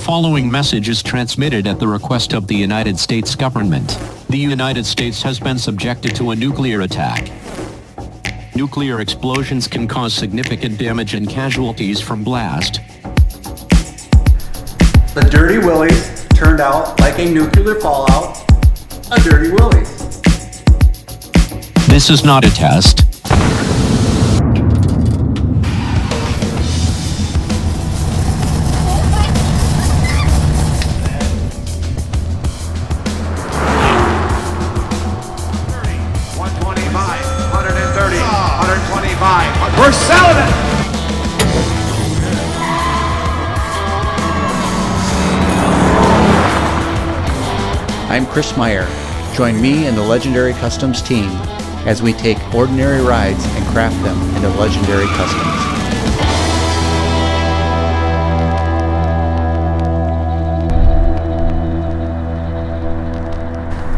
following message is transmitted at the request of the United States government. The United States has been subjected to a nuclear attack. Nuclear explosions can cause significant damage and casualties from blast. The dirty Willys turned out like a nuclear fallout. A dirty Willys. This is not a test. We're selling it! I'm Chris Meyer. Join me and the Legendary Customs team as we take ordinary rides and craft them into legendary customs.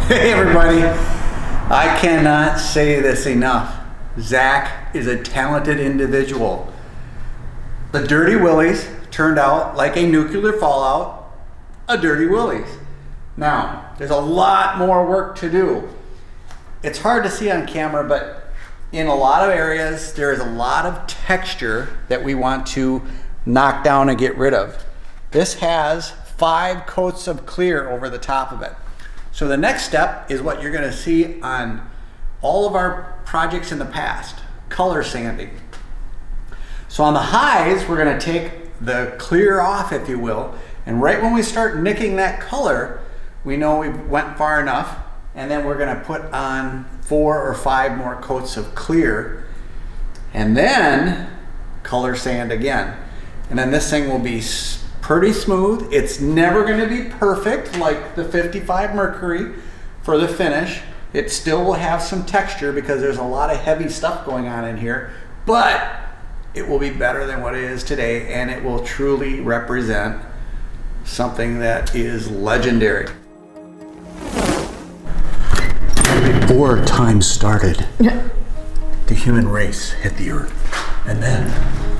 Hey everybody, I cannot say this enough. Zack is a talented individual. The dirty Willys turned out like a nuclear fallout, a dirty Willys. Now, there's a lot more work to do. It's hard to see on camera, but in a lot of areas, there is a lot of texture that we want to knock down and get rid of. This has 5 coats of clear over the top of it. So the next step is what you're gonna see on all of our projects in the past, color sanding. So on the highs, we're gonna take the clear off, if you will, and right when we start nicking that color, we know we went far enough, and then we're gonna put on 4 or 5 more coats of clear, and then color sand again. And then this thing will be pretty smooth. It's never gonna be perfect like the 55 Mercury for the finish. It still will have some texture because there's a lot of heavy stuff going on in here, but it will be better than what it is today, and it will truly represent something that is legendary. Before time started, the human race hit the earth. And then,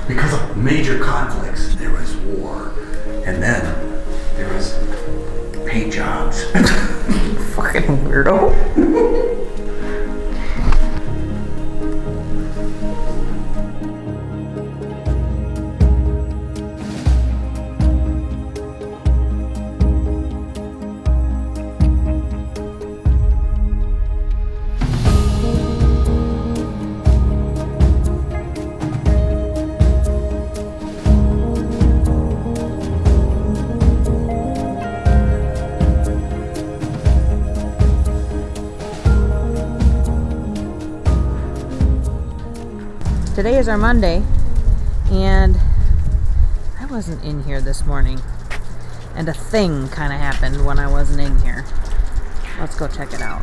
because of major conflicts, there was war. And then, there was paint jobs. Fucking weirdo. Today is our Monday, and I wasn't in here this morning, and a thing kind of happened when I wasn't in here. Let's go check it out.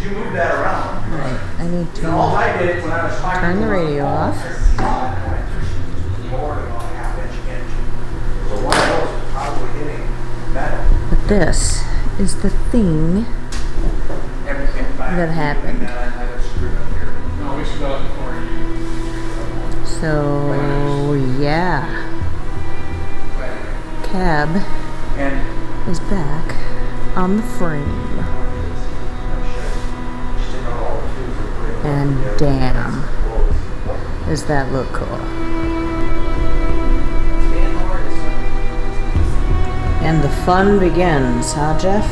You moved that around. Alright, I need to All I did when I was talking turn the radio off. But this is the thing that happened. So yeah, cab is back on the frame, and damn, does that look cool. And the fun begins, huh, Jeff?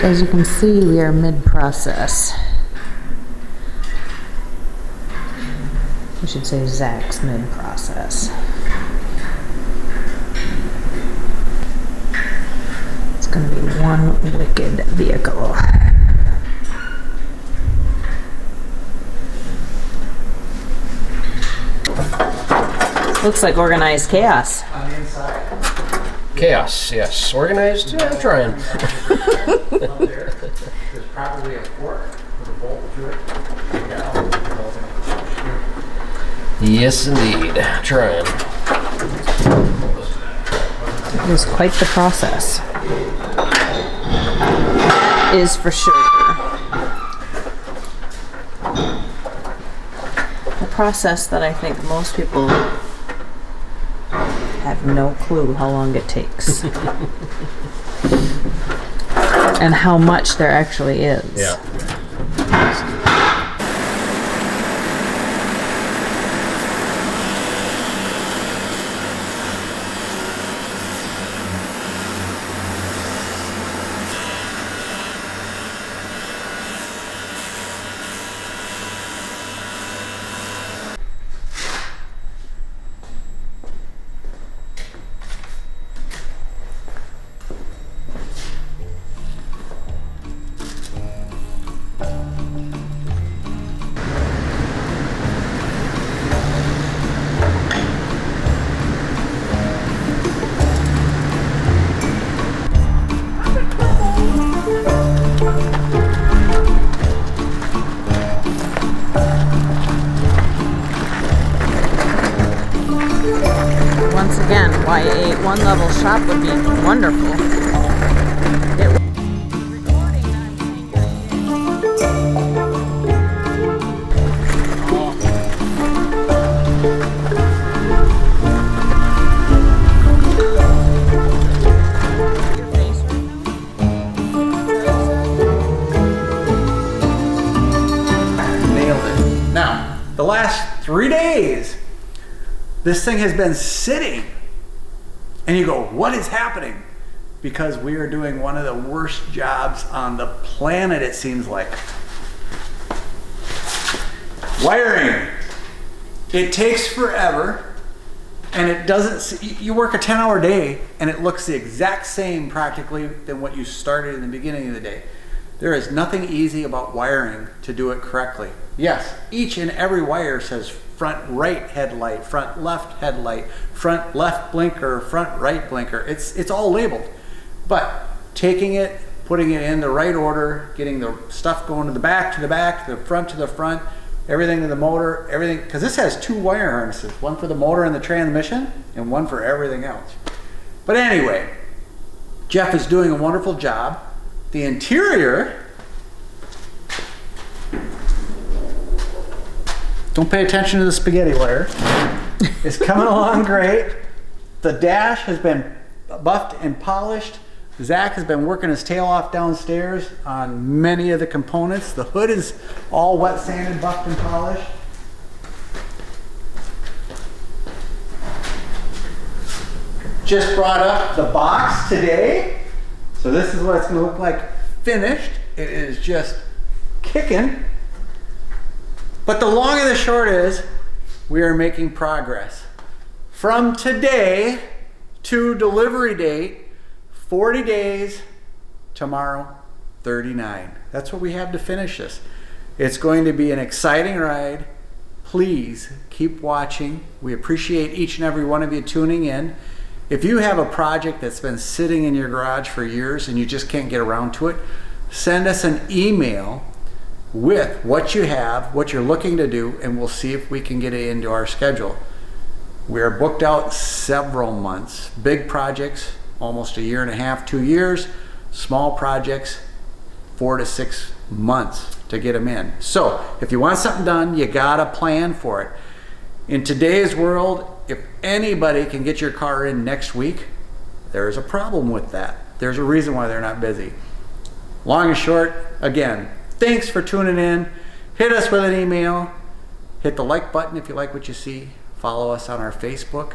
as you can see, we are mid-process. We should say Zack's mid-process. It's going to be one wicked vehicle. Looks like organized chaos. On the inside. Chaos, yes. Organized? Yeah, I'm trying. Up there, there's probably a fork with a bolt to it. Yes, indeed. Trying. It is quite the process. Is for sure. A process that I think most people have no clue how long it takes. And how much there actually is. Yeah. Once again, why a one-level shop would be wonderful. Nailed it. Now, the last 3 days, this thing has been sitting. And you go, what is happening? Because we are doing one of the worst jobs on the planet, it seems like. Wiring. It takes forever, and it doesn't, you work a 10-hour day, and it looks the exact same practically than what you started in the beginning of the day. There is nothing easy about wiring to do it correctly. Yes, each and every wire says front right headlight, front left headlight, front left blinker, front right blinker. It's all labeled. But taking it, putting it in the right order, getting the stuff going to the back, the front to the front, everything to the motor, everything, because this has 2 wire harnesses, one for the motor and the transmission, and one for everything else. But anyway, Jeff is doing a wonderful job. The interior, don't pay attention to the spaghetti wire, is coming along great. The dash has been buffed and polished. Zack has been working his tail off downstairs on many of the components. The hood is all wet sanded, buffed and polished. Just brought up the box today. So this is what it's going to look like finished. It is just kicking. But the long and the short is, we are making progress. From today to delivery date, 40 days, tomorrow, 39. That's what we have to finish this. It's going to be an exciting ride. Please keep watching. We appreciate each and every one of you tuning in. If you have a project that's been sitting in your garage for years and you just can't get around to it, send us an email with what you have, what you're looking to do, and we'll see if we can get it into our schedule. We are booked out several months. Big projects, almost a year and a half, 2 years. Small projects, 4 to 6 months to get them in. So if you want something done, you gotta plan for it. In today's world, if anybody can get your car in next week, there's a problem with that. There's a reason why they're not busy. Long and short, again, thanks for tuning in. Hit us with an email. Hit the like button if you like what you see. Follow us on our Facebook,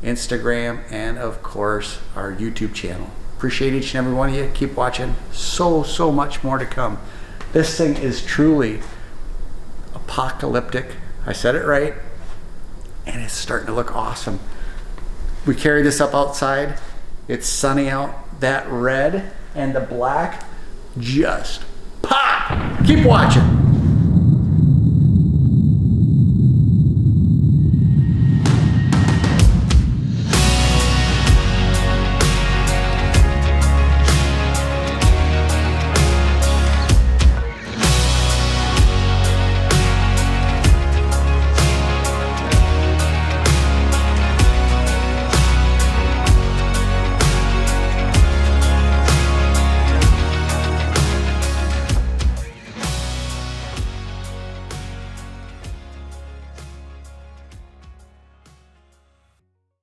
Instagram, and of course, our YouTube channel. Appreciate each and every one of you. Keep watching. So much more to come. This thing is truly apocalyptic. I said it right. And it's starting to look awesome. We carry this up outside. It's sunny out. That red and the black just pop. Keep watching.